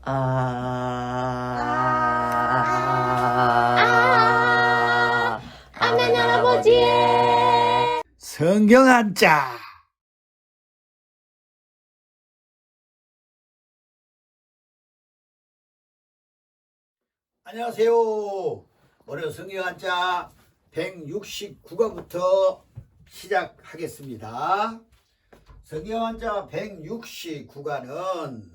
하나님 할아버지의 성경 한자. 안녕하세요. 오늘 성경 한자 169과부터 시작하겠습니다. 성경 한자 169과는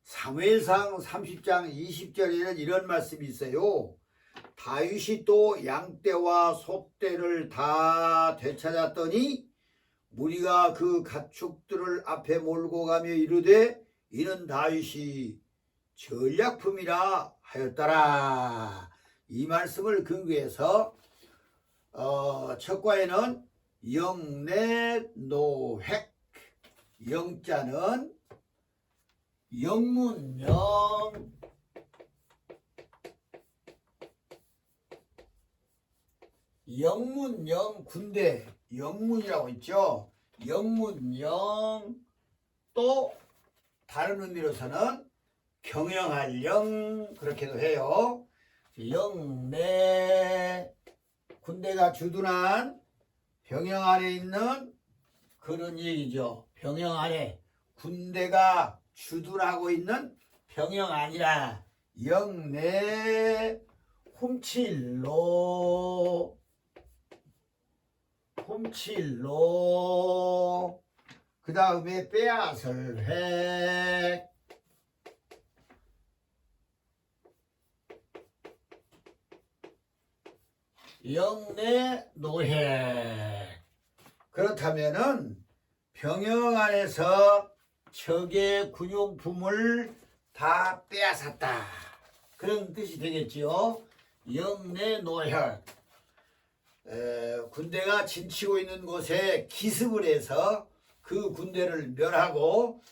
사무엘상 30장 20절에는 이런 말씀이 있어요. 다윗이 또 양떼와 소떼를 다 되찾았더니 무리가 그 가축들을 앞에 몰고 가며 이르되 이는 다윗이 전략품이라 하였더라. 이 말씀을 근거해서 첫 과에는 영내노획, 영자는 영문영, 영문영 군대, 영문이라고 있죠. 영문영, 또 다른 의미로서는 경영할 영, 그렇게도 해요. 영내, 군대가 주둔한 병영 안에 있는 그런 얘기죠. 병영 안에 군대가 주둔하고 있는 병영 아니라 영내 훔칠로, 그 다음에 빼앗을 획, 영내 노획. 그렇다면은 병영 안에서 적의 군용품을 다 빼앗았다, 그런 뜻이 되겠지요. 영내 노획. 군대가 진치고 있는 곳에 기습을 해서 그 군대를 멸하고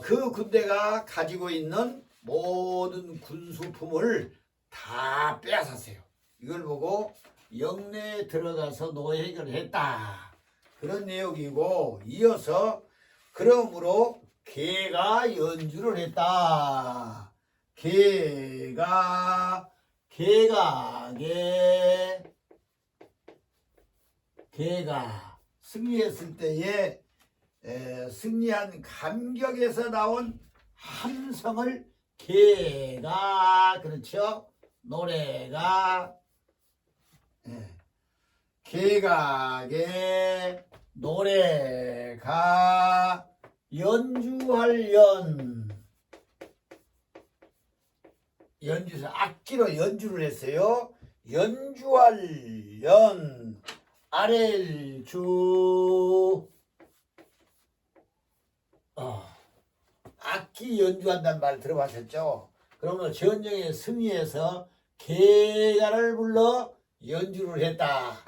그 군대가 가지고 있는 모든 군수품을 다 빼앗았어요. 이걸 보고 영내에 들어가서 노획을 했다, 그런 내용이고, 이어서 그러므로 개가 연주를 했다. 개가 승리했을 때에 승리한 감격에서 나온 함성을 개가, 그렇죠? 노래가, 개가게, 노래가, 연주할 연주해서 악기로 연주를 했어요. 연주할 연, 아렐주, 악기 연주한다는 말 들어보셨죠? 그러면 전쟁에 승리해서 개가를 불러 연주를 했다.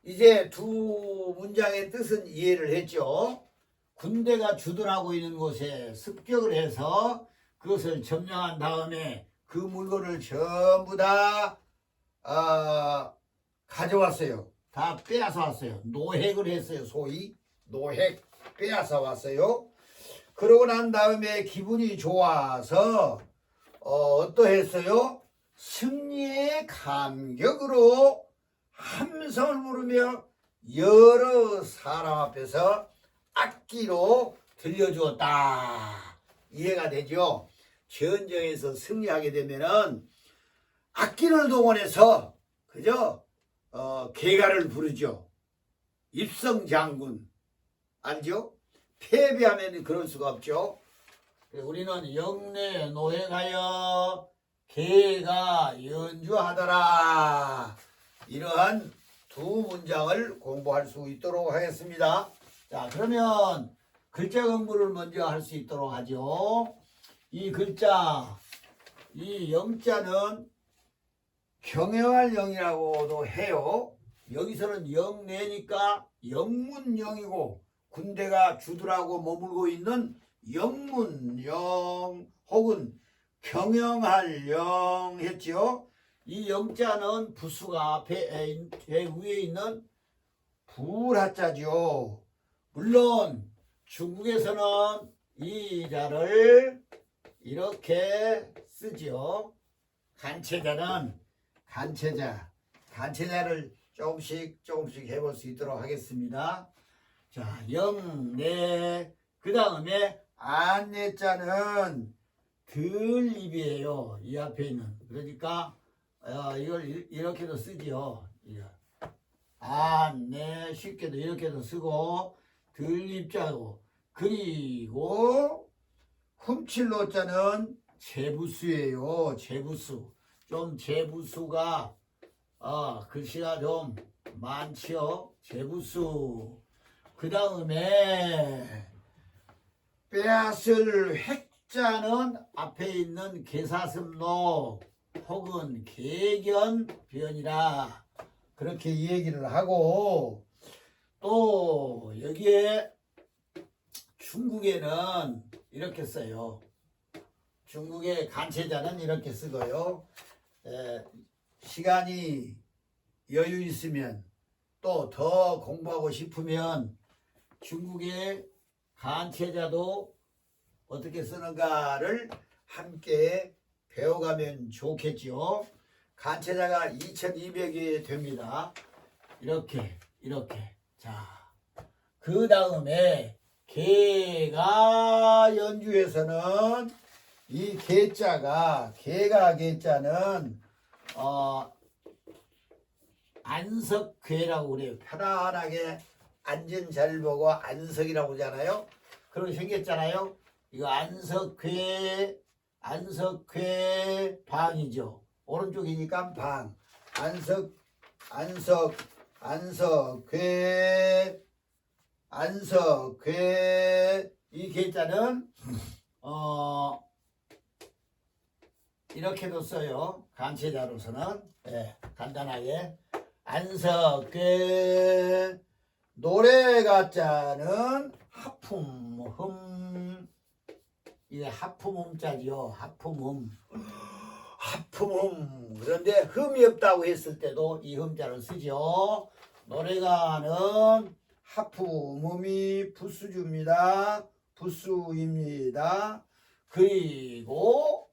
이제 두 문장의 뜻은 이해를 했죠. 군대가 주둔하고 있는 곳에 습격을 해서 그것을 점령한 다음에 그 물건을 전부 다 가져왔어요. 다 빼앗아 왔어요. 노획을 했어요. 소위 노획, 빼앗아 왔어요. 그러고 난 다음에 기분이 좋아서 어떠했어요? 승리의 감격으로 함성을 부르며 여러 사람 앞에서 악기로 들려주었다. 이해가 되죠? 전쟁에서 승리하게 되면은 악기를 동원해서, 그죠? 개가를 부르죠. 입성장군, 알죠? 패배하면 그럴 수가 없죠. 우리는 영내 노획하여 개가 연주하더라. 이러한 두 문장을 공부할 수 있도록 하겠습니다. 자, 그러면 글자 공부를 먼저 할 수 있도록 하죠. 이 글자, 이 영자는 경영할 영이라고도 해요. 여기서는 영내니까 영문영이고, 군대가 주둔하고 머물고 있는 영문영 혹은 경영할 영 했죠. 이 영자는 부수가 배 위에 있는 불하자죠. 물론 중국에서는 이 자를 이렇게 쓰죠. 간체자를 조금씩 해볼 수 있도록 하겠습니다. 자, 영내 그 다음에 안내자는 들입이에요. 이 앞에 있는. 그러니까 이걸 이렇게도 쓰지요. 안내 쉽게도 이렇게도 쓰고 들입자고 그리고 훔칠로자는 제부수예요. 제부수. 좀 제부수가 글씨가 좀 많지요. 제부수. 그 다음에 빼앗을 획자는 앞에 있는 개사슴록 혹은 개견변이라 그렇게 얘기를 하고 또 여기에 중국에는 이렇게 써요. 중국의 간체자는 이렇게 쓰고요. 시간이 여유 있으면 또 더 공부하고 싶으면 중국의 간체자도 어떻게 쓰는가를 함께 배워가면 좋겠지요. 간체자가 2200이 됩니다. 이렇게 자, 그 다음에 개가 연주에서는 이 개자는 안석괴라고 그래요. 편안하게 앉은 자리를 보고 안석이라고 하잖아요. 그렇게 생겼잖아요. 이거 안석괴 방이죠. 오른쪽이니까 방. 안석괴 이 개자는 이렇게도 써요. 간체자로서는 간단하게 안석괴 노래가자는 하품흠 이게 하품음자지요. 하품음 그런데 흠이 없다고 했을 때도 이 흠자를 쓰죠. 노래가는 하품음이 부수입니다. 그리고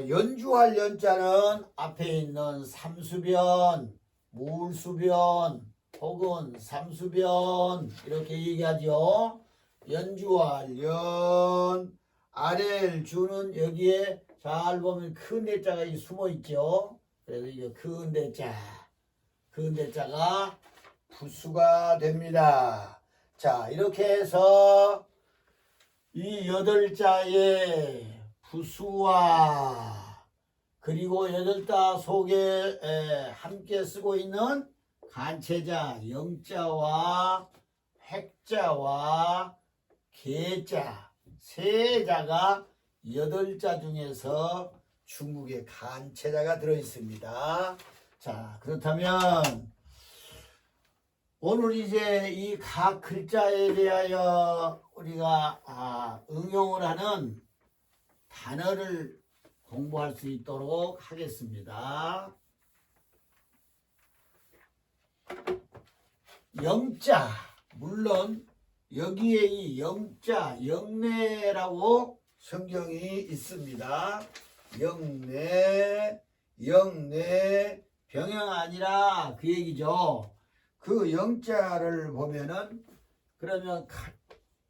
연주할 연자는 앞에 있는 삼수변, 물수변 혹은 삼수변 이렇게 얘기하죠. 연주할 연 아래를 주는 여기에 잘 보면 큰 대자가 숨어 있죠. 그래서 이거 큰 대자가 부수가 됩니다. 자, 이렇게 해서 이 8자의 부수와 그리고 8자 속에 함께 쓰고 있는 간체자, 영자와 획자와 개자, 세자가 8자 중에서 중국의 간체자가 들어있습니다. 자, 그렇다면 오늘 이제 이 각 글자에 대하여 우리가 응용을 하는 단어를 공부할 수 있도록 하겠습니다. 영자, 물론 여기에 이 영자, 영내라고 성경이 있습니다. 영내, 병영 아니라 그 얘기죠. 그 영자를 보면은 그러면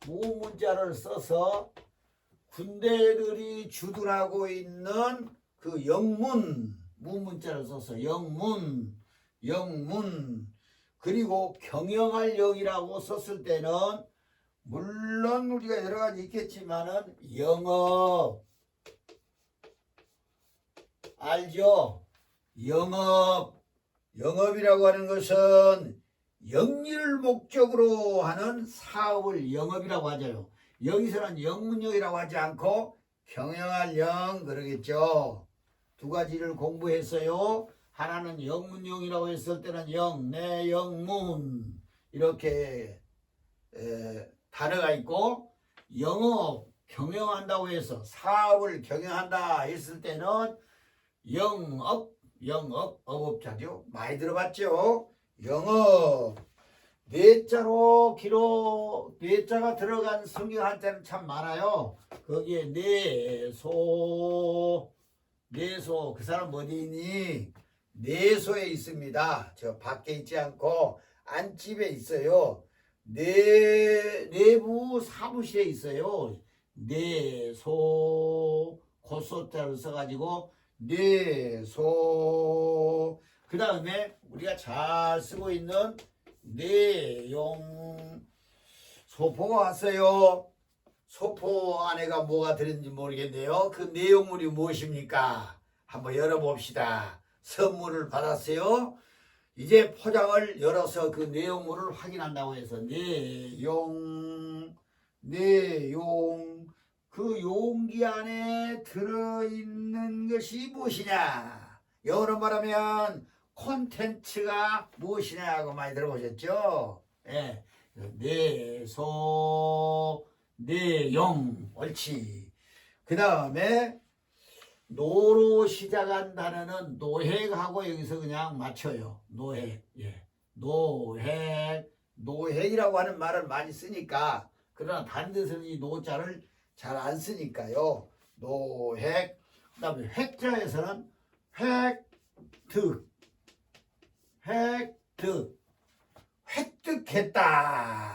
무문자를 써서 군대들이 주둔하고 있는 그 영문, 무문자를 써서 영문 그리고 경영할 영이라고 썼을 때는 물론 우리가 여러 가지 있겠지만은 영업 알죠? 영업이라고 하는 것은 영리를 목적으로 하는 사업을 영업이라고 하죠. 여기서는 영문영이라고 하지 않고 경영할 영 그러겠죠. 두 가지를 공부했어요. 하나는 영문영이라고 했을 때는 영내, 영문 이렇게 단어가 있고 영업, 경영한다고 해서 사업을 경영한다 했을 때는 영업, 어업자죠. 많이 들어봤죠. 영업, 뇌자로 기록, 뇌자가 들어간 성경 한자는 참 많아요. 거기에 내소, 내소, 그 사람 어디 있니? 내소에 있습니다. 저 밖에 있지 않고 안집에 있어요. 내부 사무실에 있어요. 내소, 고소자를 써가지고 내소. 그 다음에 우리가 잘 쓰고 있는 내용. 소포가 왔어요. 소포 안에가 뭐가 들었는지 모르겠네요. 그 내용물이 무엇입니까? 한번 열어봅시다. 선물을 받았어요. 이제 포장을 열어서 그 내용물을 확인한다고 해서 내용, 그 용기 안에 들어있는 것이 무엇이냐? 영어로 말하면 콘텐츠가 무엇이냐고 많이 들어보셨죠? 예. 내소, 내용, 옳지. 그 다음에 노로 시작한 단어는 노획하고 여기서 그냥 맞춰요. 노획. 예. 노획. 노획이라고 하는 말을 많이 쓰니까, 그러나 다른 데서는 이 노자를 잘 안 쓰니까요. 노획. 그 다음에 획자에서는 획득. 획득. 획득했다.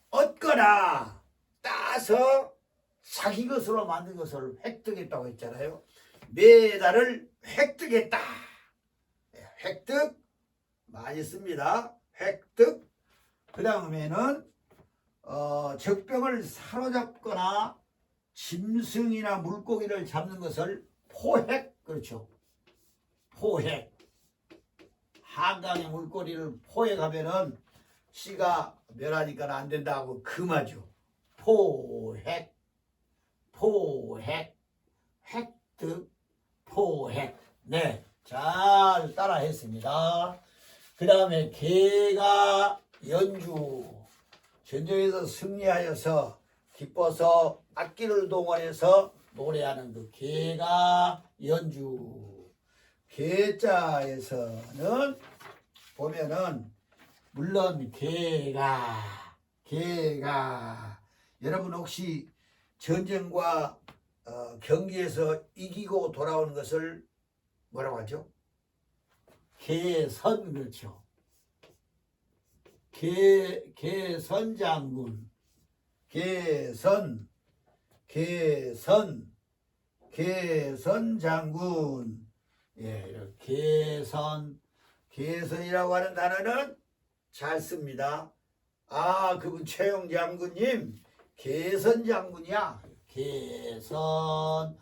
얻거나 따서 자기 것으로 만든 것을 획득했다고 했잖아요. 메달을 획득했다. 획득 많이 씁니다. 획득. 그 다음에는 적병을 사로잡거나 짐승이나 물고기를 잡는 것을 포획. 그렇죠. 포획. 한강의 물고기를 포획하면은 씨가 멸하니까 안 된다고 금하죠. 포획, 포획, 획득, 포획. 네, 잘 따라 했습니다. 그 다음에 개가 연주. 전쟁에서 승리하여서 기뻐서 악기를 동원해서 노래하는 그 개가 연주. 개자에서는 보면은 물론 개가 여러분 혹시 전쟁과 경기에서 이기고 돌아오는 것을 뭐라고 하죠? 개선. 그렇죠. 개선 장군. 개선 장군. 예, 이렇게 개선이라고 하는 단어는 잘 씁니다. 아, 그분 최영 장군님 개선 장군이야. 개선.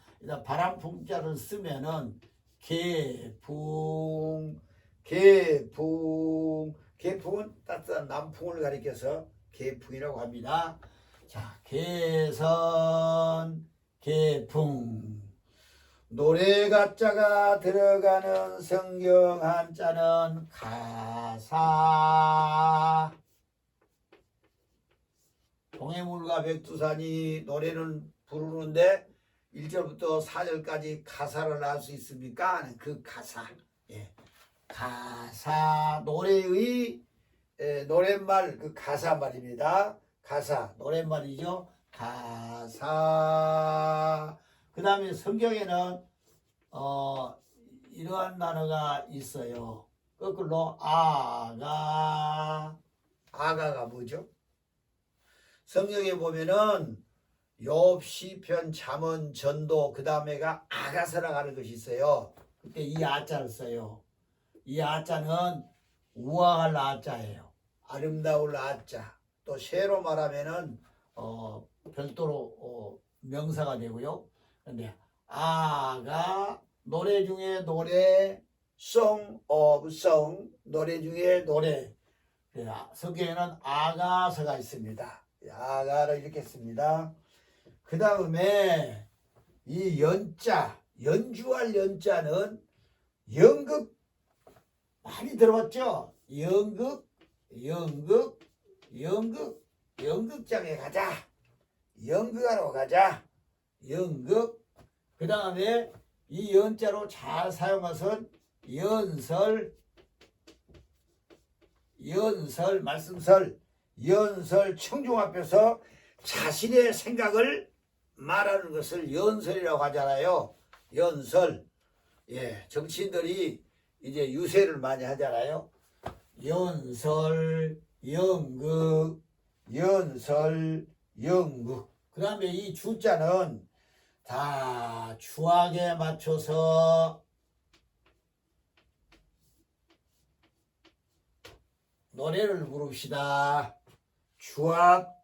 바람풍자를 쓰면은 개풍. 개풍은 따뜻한 남풍을 가리켜서 개풍이라고 합니다. 자, 개선, 개풍. 노래 가자가 들어가는 성경 한자는 가사. 동해물과 백두산이 노래는 부르는데 1절부터 4절까지 가사를 알 수 있습니까? 그 가사. 예. 가사. 노래의 노랫말 그 가사 말입니다. 가사. 노랫말이죠. 가사. 그 다음에 성경에는 이러한 단어가 있어요. 거꾸로 아가가 뭐죠? 성경에 보면은 욥, 시편, 잠언, 전도, 그 다음에가 아가서라고 하는 것이 있어요. 그때 이 아자를 써요. 이 아자는 우아할 아자예요. 아름다울 아자. 또 쇠로 말하면은 별도로 명사가 되고요. 근데 아가 노래 중에 노래, song of song, 노래 중에 노래. 성경에는 아가서가 있습니다. 아가를 이렇게 씁니다. 그 다음에 이 연자, 연주할 연자는 연극 많이 들어봤죠? 연극장에 가자. 연극하러 가자. 연극. 그 다음에 이 연자로 잘 사용해서 연설. 연설, 말씀설, 연설, 청중 앞에서 자신의 생각을 말하는 것을 연설이라고 하잖아요. 연설. 예, 정치인들이 이제 유세를 많이 하잖아요. 연설, 연극, 연설, 연극. 그 다음에 이 주자는 다 주악에 맞춰서 노래를 부릅시다. 주악,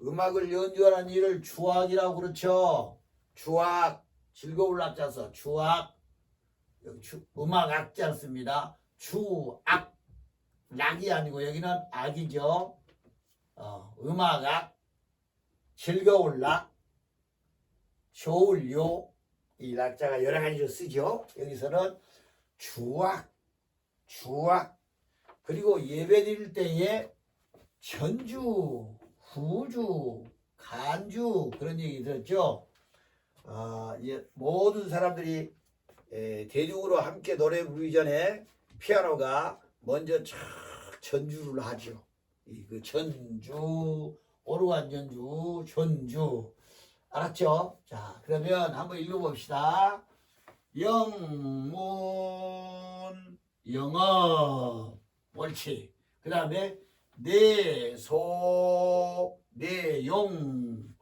음악을 연주하는 일을 주악이라고 그렇죠. 주악, 즐거울 악자서 주악, 음악 악지 않습니다. 주악, 락이 아니고 여기는 악이죠. 음악 악, 즐거울 락, 좋을 요, 이 락자가 여러 가지로 쓰죠. 여기서는 주악, 주악, 그리고 예배 드릴 때에 전주, 후주, 간주 그런 얘기 들었죠. 모든 사람들이 대중으로 함께 노래 부르기 전에 피아노가 먼저 촥 전주를 하죠. 그 전주, 오르간 전주, 전주. 알았죠? 자, 그러면 한번 읽어봅시다. 영문, 영업. 옳지. 그 다음에 내소, 내용.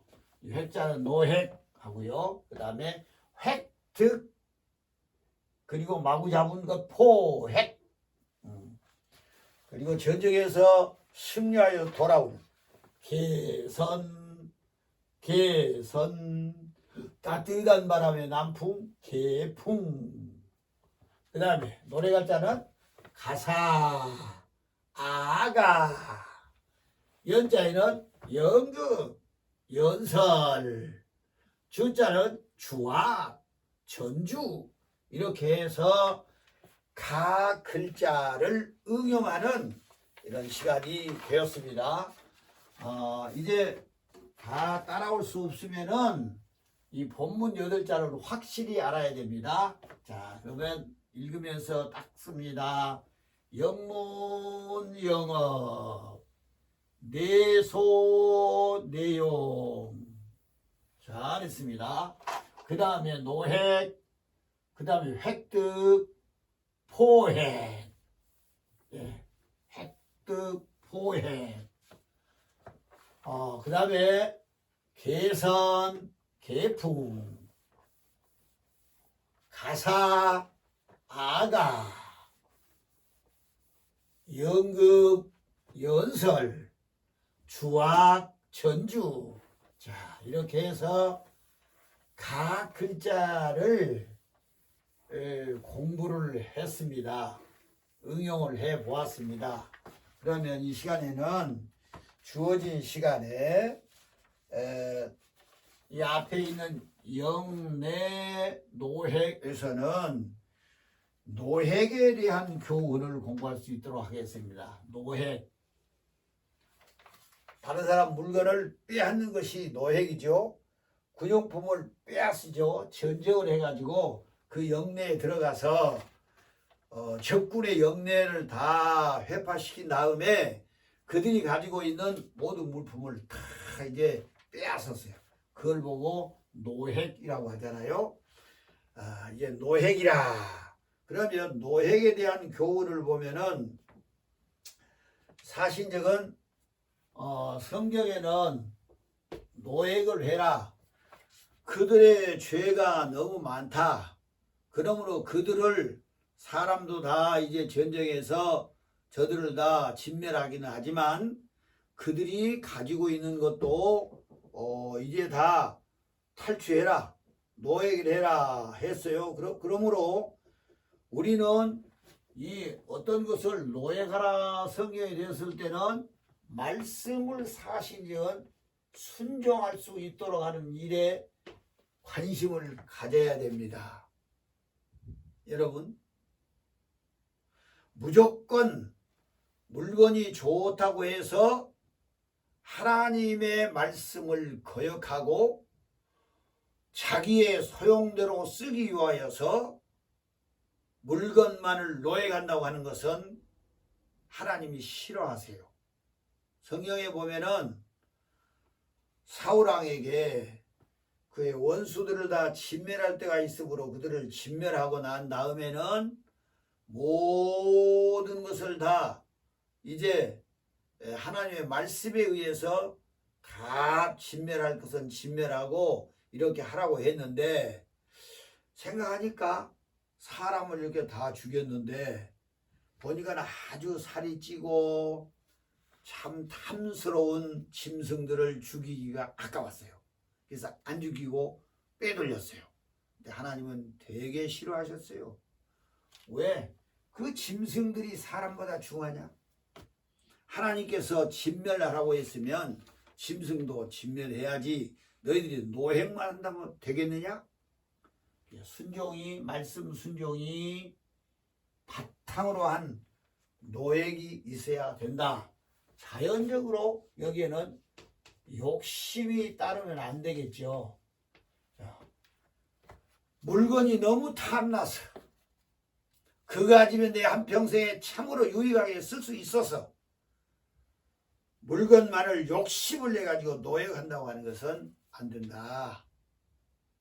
획자는 노획 하고요. 그 다음에 획득. 그리고 마구 잡은 것 포획. 그리고 전쟁에서 승리하여 돌아오는 개선, 개선. 따뜻한 바람의 남풍, 개풍. 그 다음에 노래 가자는 가사, 아가. 연자에는 연극, 연설. 주자는 주악, 전주. 이렇게 해서 각 글자를 응용하는 이런 시간이 되었습니다. 이제 다 따라올 수 없으면은 이 본문 8자를 확실히 알아야 됩니다. 자, 그러면 읽으면서 딱 씁니다. 영문, 영업, 내소, 내용. 잘했습니다. 그 다음에 노획, 그 다음에 획득, 포획. 예, 획득, 포획. 그 다음에 개선, 개풍, 가사, 아가, 연극, 연설, 주악, 전주. 자, 이렇게 해서 각 글자를 공부를 했습니다. 응용을 해 보았습니다. 그러면 이 시간에는 주어진 시간에 이 앞에 있는 영내 노획에서는 노획에 대한 교훈을 공부할 수 있도록 하겠습니다. 노획. 다른 사람 물건을 빼앗는 것이 노획이죠. 군용품을 빼앗으죠. 전쟁을 해가지고 그 영내에 들어가서 적군의 영내를 다 회파시킨 다음에 그들이 가지고 있는 모든 물품을 다 이제 빼앗았어요. 그걸 보고 노획이라고 하잖아요. 이제 노획이라. 그러면 노획에 대한 교훈을 보면은 사신적은 성경에는 노획을 해라. 그들의 죄가 너무 많다. 그러므로 그들을 사람도 다 이제 전쟁에서 저들을 다 진멸하기는 하지만 그들이 가지고 있는 것도 이제 다 탈취해라. 노획을 해라 했어요. 그러므로 우리는 이 어떤 것을 노획하라 성경에 되었을 때는 말씀을 사실은 순종할 수 있도록 하는 일에 관심을 가져야 됩니다. 여러분, 무조건 물건이 좋다고 해서 하나님의 말씀을 거역하고 자기의 소용대로 쓰기 위하여서 물건만을 노획한다고 하는 것은 하나님이 싫어하세요. 성경에 보면은 사울왕에게 그의 원수들을 다 진멸할 때가 있으므로 그들을 진멸하고 난 다음에는 모든 것을 다 이제 하나님의 말씀에 의해서 다 진멸할 것은 진멸하고 이렇게 하라고 했는데, 생각하니까 사람을 이렇게 다 죽였는데 보니까 아주 살이 찌고 참 탐스러운 짐승들을 죽이기가 아까웠어요. 그래서 안 죽이고 빼돌렸어요. 근데 하나님은 되게 싫어하셨어요. 왜? 그 짐승들이 사람보다 중하냐? 하나님께서 진멸하라고 했으면 짐승도 진멸해야지 너희들이 노획만 한다면 되겠느냐? 순종이, 말씀 순종이 바탕으로 한 노획이 있어야 된다. 자연적으로 여기에는 욕심이 따르면 안 되겠죠. 물건이 너무 탐나서 그거 가지면 내 한평생에 참으로 유익하게 쓸 수 있어서 물건만을 욕심을 내가지고 노획한다고 하는 것은 안 된다.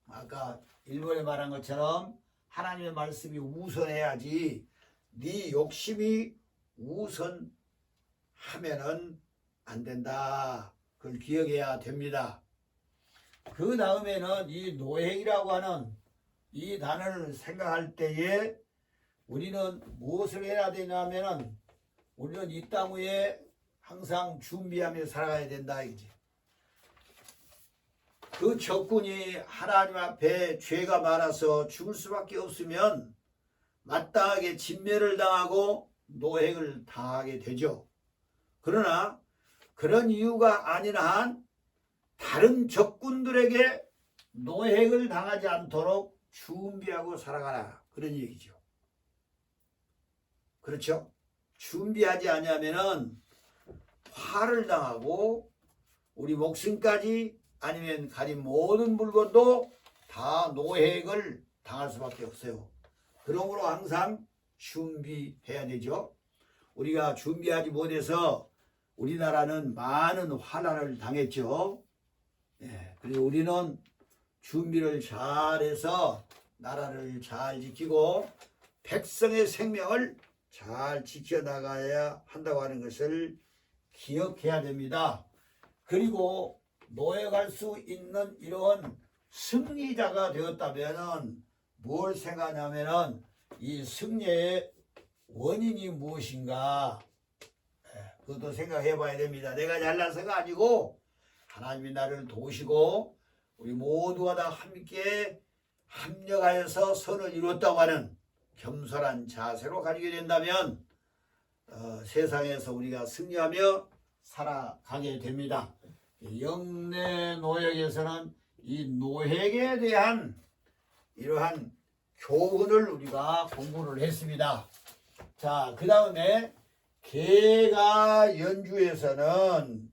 아까 일본에 말한 것처럼 하나님의 말씀이 우선해야지 네 욕심이 우선하면은 안 된다. 그걸 기억해야 됩니다. 그 다음에는 이 노획이라고 하는 이 단어를 생각할 때에 우리는 무엇을 해야 되냐면은 우리는 이 땅 위에 항상 준비하며 살아가야 된다 이지. 그 적군이 하나님 앞에 죄가 많아서 죽을 수밖에 없으면 마땅하게 진멸을 당하고 노획을 당하게 되죠. 그러나 그런 이유가 아닌 한 다른 적군들에게 노획을 당하지 않도록 준비하고 살아가라, 그런 얘기죠. 그렇죠? 준비하지 않으면은 화를 당하고 우리 목숨까지 아니면 가진 모든 물건도 다 노획을 당할 수밖에 없어요. 그러므로 항상 준비해야 되죠. 우리가 준비하지 못해서 우리나라는 많은 환난을 당했죠. 그리고 우리는 준비를 잘해서 나라를 잘 지키고 백성의 생명을 잘 지켜나가야 한다고 하는 것을 기억해야 됩니다. 그리고 노획할 수 있는 이런 승리자가 되었다면 뭘 생각하냐면은 이 승리의 원인이 무엇인가, 그것도 생각해 봐야 됩니다. 내가 잘나서가 아니고 하나님이 나를 도우시고 우리 모두가 다 함께 합력하여서 선을 이뤘다고 하는 겸손한 자세로 가지게 된다면 세상에서 우리가 승리하며 살아가게 됩니다. 영내 노획에서는 이 노획에 대한 이러한 교훈을 우리가 공부를 했습니다. 자, 그 다음에 개가 연주에서는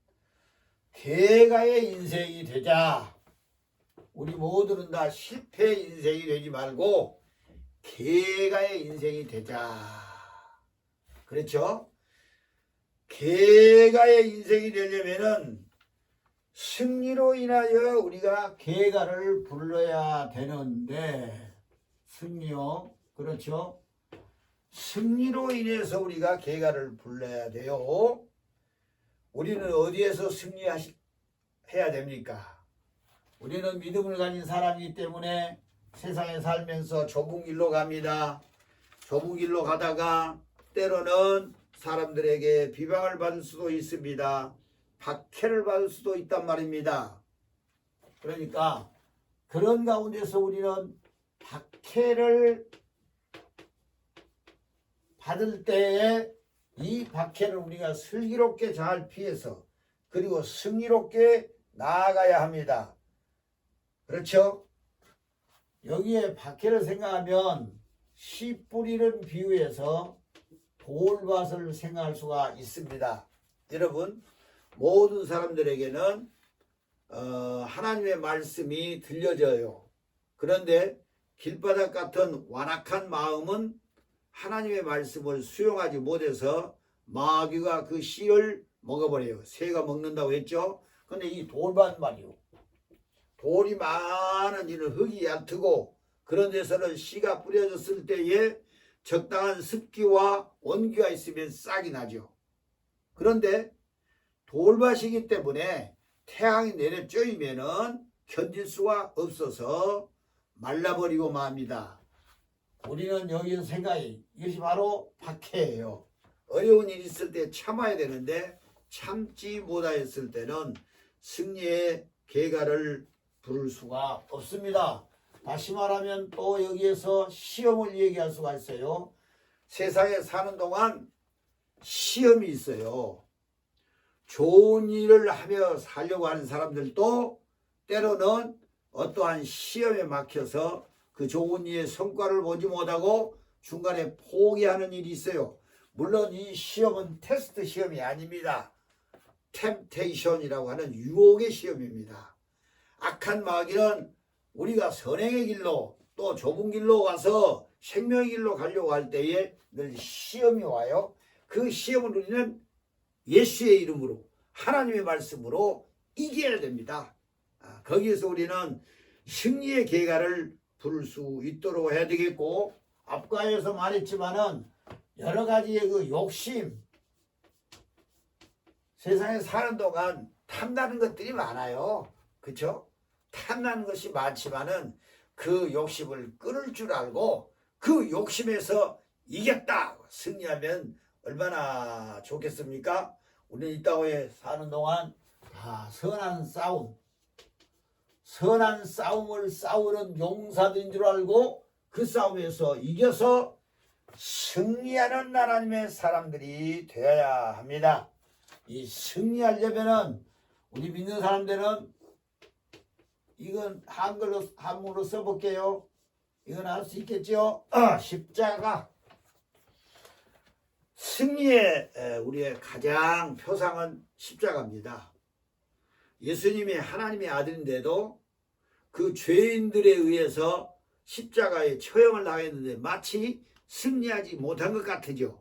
개가의 인생이 되자. 우리 모두는 다 실패 인생이 되지 말고 개가의 인생이 되자. 그렇죠? 개가의 인생이 되려면은 승리로 인하여 우리가 개가를 불러야 되는데, 승리요. 그렇죠? 승리로 인해서 우리가 개가를 불러야 돼요. 우리는 어디에서 승리해야 됩니까? 우리는 믿음을 가진 사람이기 때문에 세상에 살면서 좁은 길로 갑니다. 좁은 길로 가다가 때로는 사람들에게 비방을 받을 수도 있습니다. 박해를 받을 수도 있단 말입니다. 그러니까 그런 가운데서 우리는 박해를 받을 때에 이 박해를 우리가 슬기롭게 잘 피해서 그리고 승리롭게 나아가야 합니다. 그렇죠? 여기에 박해를 생각하면 씨 뿌리는 비유에서 돌밭을 생각할 수가 있습니다. 여러분, 모든 사람들에게는 하나님의 말씀이 들려져요. 그런데 길바닥 같은 완악한 마음은 하나님의 말씀을 수용하지 못해서 마귀가 그 씨를 먹어버려요. 새가 먹는다고 했죠. 근데 이 돌밭 말이요. 돌이 많은 이런 흙이 얕고 그런 데서는 씨가 뿌려졌을 때에 적당한 습기와 온기가 있으면 싹이 나죠. 그런데 돌밭이기 때문에 태양이 내려 쬐이면은 견딜 수가 없어서 말라버리고 맙니다. 우리는 여기서 생각이 이것이 바로 박해예요. 어려운 일이 있을 때 참아야 되는데 참지 못하였을 때는 승리의 계가를 부를 수가 없습니다. 다시 말하면 또 여기에서 시험을 얘기할 수가 있어요. 세상에 사는 동안 시험이 있어요. 좋은 일을 하며 살려고 하는 사람들도 때로는 어떠한 시험에 막혀서 그 좋은 일의 성과를 보지 못하고 중간에 포기하는 일이 있어요. 물론 이 시험은 테스트 시험이 아닙니다. 템테이션이라고 하는 유혹의 시험입니다. 악한 마귀는 우리가 선행의 길로 또 좁은 길로 가서 생명의 길로 가려고 할 때에 늘 시험이 와요. 그 시험을 우리는 예수의 이름으로 하나님의 말씀으로 이겨야 됩니다. 거기에서 우리는 승리의 계가를 부를 수 있도록 해야 되겠고, 앞과에서 말했지만은 여러 가지의 그 욕심, 세상에 사는 동안 탐나는 것들이 많아요. 그렇죠? 탐나는 것이 많지만은 그 욕심을 끊을 줄 알고 그 욕심에서 이겼다 승리하면 얼마나 좋겠습니까? 우리는 이 땅에 사는 동안 다 선한 싸움을 싸우는 용사들인 줄 알고 그 싸움에서 이겨서 승리하는 하나님의 사람들이 되어야 합니다. 이 승리하려면은 우리 믿는 사람들은 이건 한글로 써볼게요. 이건 알 수 있겠죠? 십자가. 승리의 우리의 가장 표상은 십자가입니다. 예수님이 하나님의 아들인데도 그 죄인들에 의해서 십자가에 처형을 당했는데 마치 승리하지 못한 것 같으죠.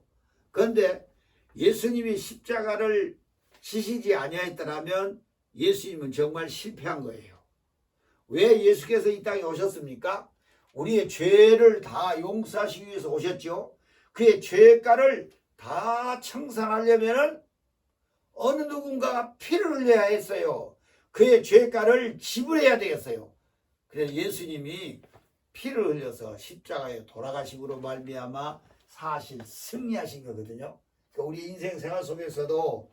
그런데 예수님이 십자가를 지시지 아니하였더라면 예수님은 정말 실패한 거예요. 왜 예수께서 이 땅에 오셨습니까? 우리의 죄를 다 용서하시기 위해서 오셨죠. 그의 죄가를 다 청산하려면 어느 누군가가 피를 흘려야 했어요. 그의 죄가를 지불해야 되겠어요. 그래서 예수님이 피를 흘려서 십자가에 돌아가심으로 말미암아 사실 승리하신 거거든요. 그러니까 우리 인생 생활 속에서도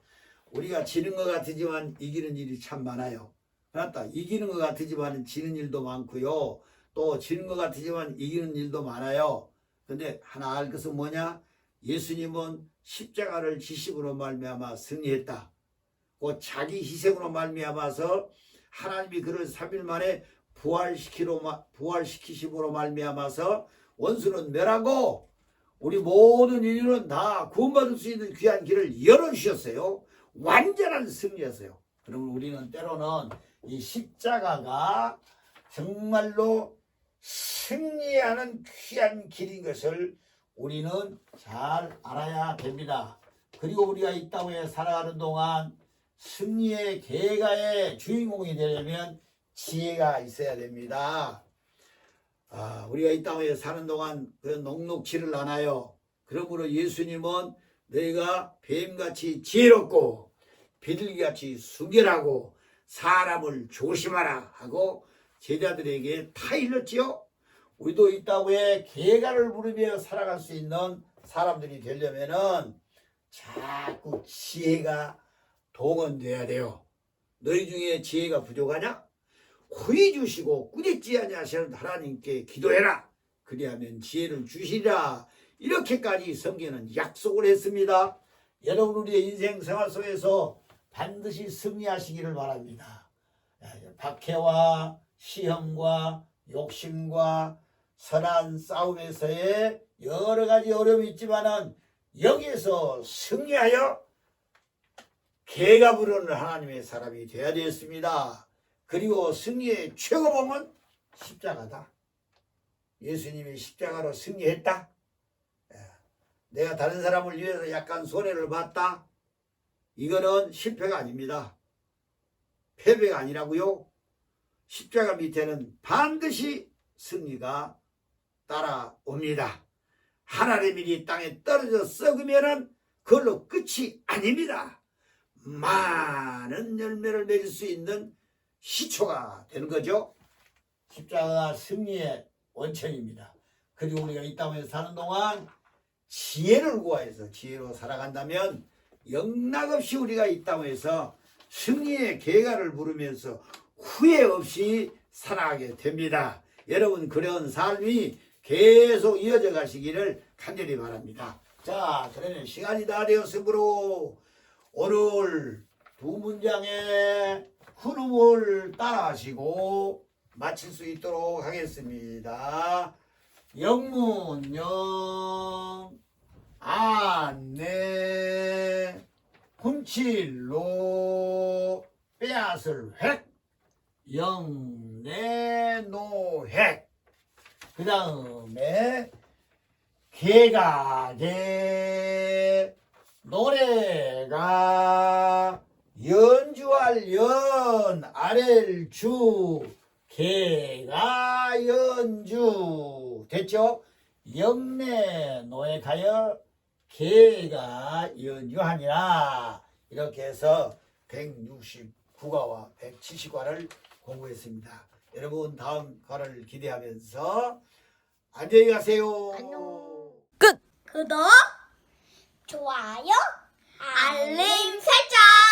우리가 지는 것 같지만 이기는 일이 참 많아요. 그렇다. 이기는 것 같지만 지는 일도 많고요. 또 지는 것 같지만 이기는 일도 많아요. 근데 하나 알 것은 뭐냐? 예수님은 십자가를 지심으로 말미암아 승리했다. 그 자기 희생으로 말미암아서 하나님이 그를 3일 만에 부활시키심으로 말미암아서 원수는 멸하고 우리 모든 인류는 다 구원받을 수 있는 귀한 길을 열어주셨어요. 완전한 승리였어요. 그러면 우리는 때로는 이 십자가가 정말로 승리하는 귀한 길인 것을 우리는 잘 알아야 됩니다. 그리고 우리가 이 땅에 살아가는 동안 승리의 계가의 주인공이 되려면 지혜가 있어야 됩니다. 우리가 이 땅에 사는 동안 그 녹록지를 않아요. 그러므로 예수님은 너희가 뱀같이 지혜롭고 비둘기같이 순결하고 사람을 조심하라 하고 제자들에게 다 일렀지요. 우리도 이 땅에 계가를 부르며 살아갈 수 있는 사람들이 되려면은 자꾸 지혜가 동원돼야 돼요. 너희 중에 지혜가 부족하냐? 후히 주시고 꾸짖지 아니하시는 하나님께 기도해라. 그리하면 지혜를 주시리라. 이렇게까지 성경은 약속을 했습니다. 여러분 우리의 인생 생활 속에서 반드시 승리하시기를 바랍니다. 박해와 시험과 욕심과 선한 싸움에서의 여러 가지 어려움이 있지만은 여기에서 승리하여 계가 부르는 하나님의 사람이 되어야 되었습니다. 그리고 승리의 최고봉은 십자가다. 예수님이 십자가로 승리했다. 내가 다른 사람을 위해서 약간 손해를 봤다. 이거는 실패가 아닙니다. 패배가 아니라고요. 십자가 밑에는 반드시 승리가 따라옵니다. 하나님의 일이 땅에 떨어져 썩으면은 그걸로 끝이 아닙니다. 많은 열매를 맺을 수 있는 시초가 되는 거죠. 십자가가 승리의 원천입니다. 그리고 우리가 이 땅에 사는 동안 지혜를 구하여서 지혜로 살아간다면 영락없이 우리가 이 땅에서 승리의 계가를 부르면서 후회 없이 살아가게 됩니다. 여러분 그런 삶이 계속 이어져 가시기를 간절히 바랍니다. 자, 그러면 시간이 다 되었으므로 오늘 두 문장의 흐름을 따라하시고 마칠 수 있도록 하겠습니다. 영문영 안내 군칠로 빼앗을 획 영내노획 그 다음에 개가게 노래가 연주할 연 아래를 주 개가 연주 됐죠? 영내 노획하여 개가 연주하니라. 이렇게 해서 169과와 170과를 공부했습니다. 여러분 다음 과를 기대하면서 안녕히 가세요. 안녕. 끝. 구독, 좋아요, 알림 설정.